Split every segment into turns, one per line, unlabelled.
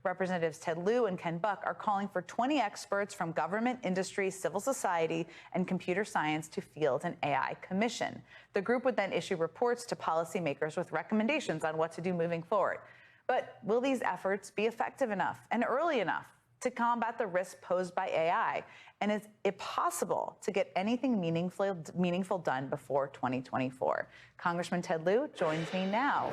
Representatives Ted Lieu and Ken Buck are calling for 20 experts from government, industry, civil society, and computer science to field an AI commission. The group would then issue reports to policymakers with recommendations on what to do moving forward. But will these efforts be effective enough and early enough to combat the risk posed by AI? And is it possible to get anything meaningful done before 2024? Congressman Ted Lieu joins me now.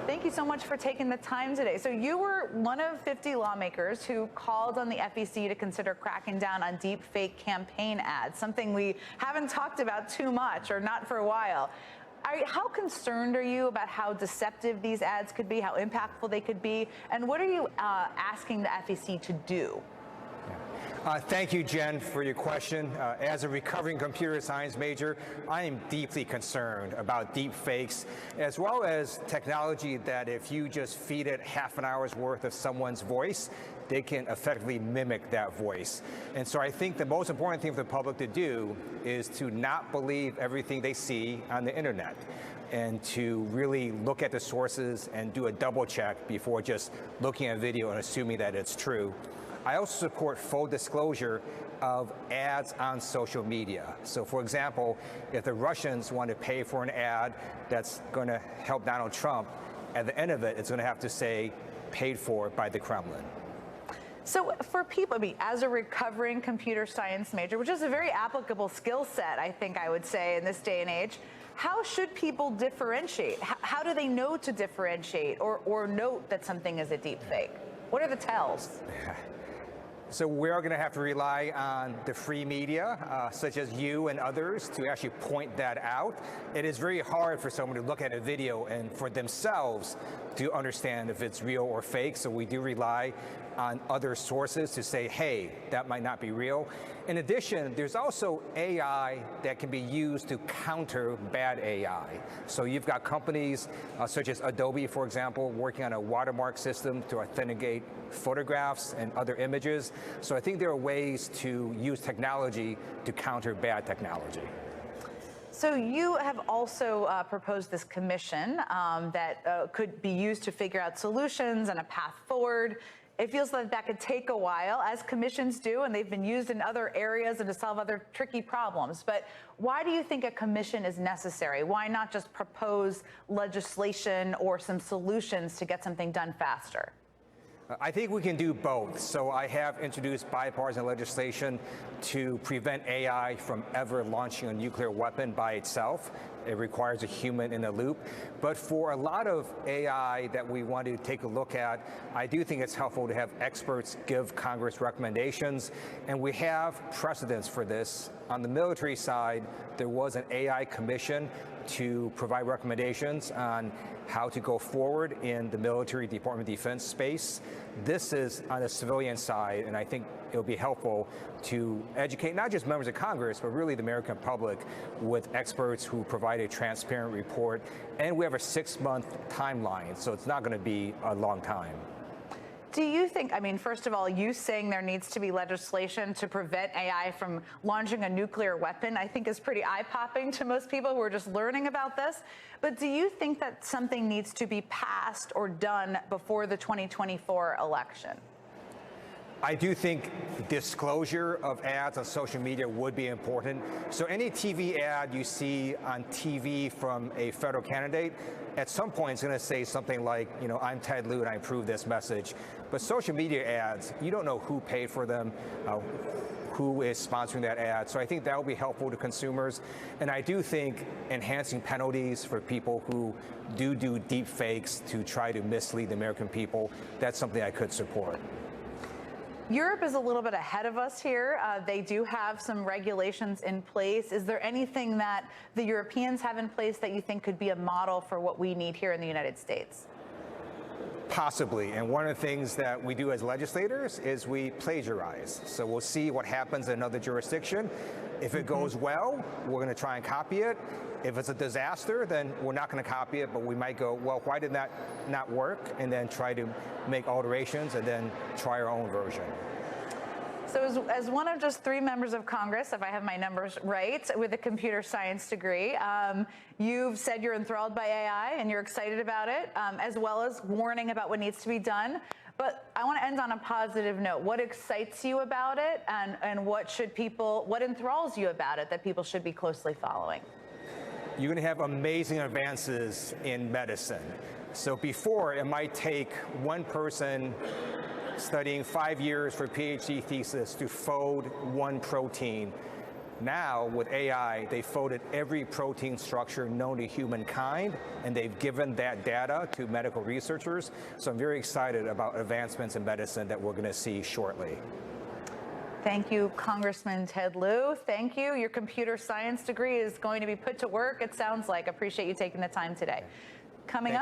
Thank you so much for taking the time today. So you were one of 50 lawmakers who called on the FEC to consider cracking down on deep fake campaign ads, something we haven't talked about too much, or not for a while. How concerned are you about how deceptive these ads could be, how impactful they could be, and what are you asking the FEC to do?
Thank you, Jen, for your question. As a recovering computer science major, I am deeply concerned about deep fakes, as well as technology that if you just feed it half an hour's worth of someone's voice, they can effectively mimic that voice. And so I think the most important thing for the public to do is to not believe everything they see on the internet, and to really look at the sources and do a double check before just looking at a video and assuming that it's true. I also support full disclosure of ads on social media. So for example, if the Russians want to pay for an ad that's going to help Donald Trump, at the end of it, it's going to have to say paid for by the Kremlin.
So for people, as a recovering computer science major, which is a very applicable skill set, I think I would say in this day and age, how should people differentiate? How do they know to differentiate or note that something is a deep fake? What are the tells?
So we are going to have to rely on the free media, such as you and others, to actually point that out. It is very hard for someone to look at a video and for themselves to understand if it's real or fake. So we do rely on other sources to say, hey, that might not be real. In addition, there's also AI that can be used to counter bad AI. So you've got companies such as Adobe, for example, working on a watermark system to authenticate photographs and other images. So I think there are ways to use technology to counter bad technology.
So you have also proposed this commission that could be used to figure out solutions and a path forward. It feels like that could take a while, as commissions do, and they've been used in other areas and to solve other tricky problems. But why do you think a commission is necessary? Why not just propose legislation or some solutions to get something done faster?
I think we can do both. So I have introduced bipartisan legislation to prevent AI from ever launching a nuclear weapon by itself. It requires a human in the loop. But for a lot of AI that we want to take a look at, I do think it's helpful to have experts give Congress recommendations. And we have precedents for this. On the military side, there was an AI commission to provide recommendations on how to go forward in the military Department of Defense space. This is on the civilian side, and I think it'll be helpful to educate not just members of Congress, but really the American public with experts who provide a transparent report. And we have a 6-month timeline, so it's not going to be a long time.
Do you think, first of all, you saying there needs to be legislation to prevent AI from launching a nuclear weapon, I think is pretty eye-popping to most people who are just learning about this. But do you think that something needs to be passed or done before the 2024 election?
I do think disclosure of ads on social media would be important. So any TV ad you see on TV from a federal candidate, at some point it's going to say something like, I'm Ted Lieu and I approve this message. But social media ads, you don't know who paid for them, who is sponsoring that ad. So I think that will be helpful to consumers. And I do think enhancing penalties for people who do deep fakes to try to mislead the American people, that's something I could support.
Europe is a little bit ahead of us here. They do have some regulations in place. Is there anything that the Europeans have in place that you think could be a model for what we need here in the United States?
Possibly. And one of the things that we do as legislators is we plagiarize. So we'll see what happens in another jurisdiction. If it goes well, we're going to try and copy it. If it's a disaster, then we're not going to copy it, but we might go, well, why did that not work? And then try to make alterations and then try our own version.
So as one of just 3 members of Congress, if I have my numbers right, with a computer science degree, you've said you're enthralled by AI and you're excited about it, as well as warning about what needs to be done. But I want to end on a positive note. What excites you about it, and what enthralls you about it that people should be closely following?
You're going to have amazing advances in medicine. So before, it might take one person studying 5 years for a PhD thesis to fold one protein. Now, with AI, they folded every protein structure known to humankind, and they've given that data to medical researchers. So I'm very excited about advancements in medicine that we're going to see shortly.
Thank you, Congressman Ted Lieu. Thank you. Your computer science degree is going to be put to work, it sounds like. Appreciate you taking the time today. Coming up.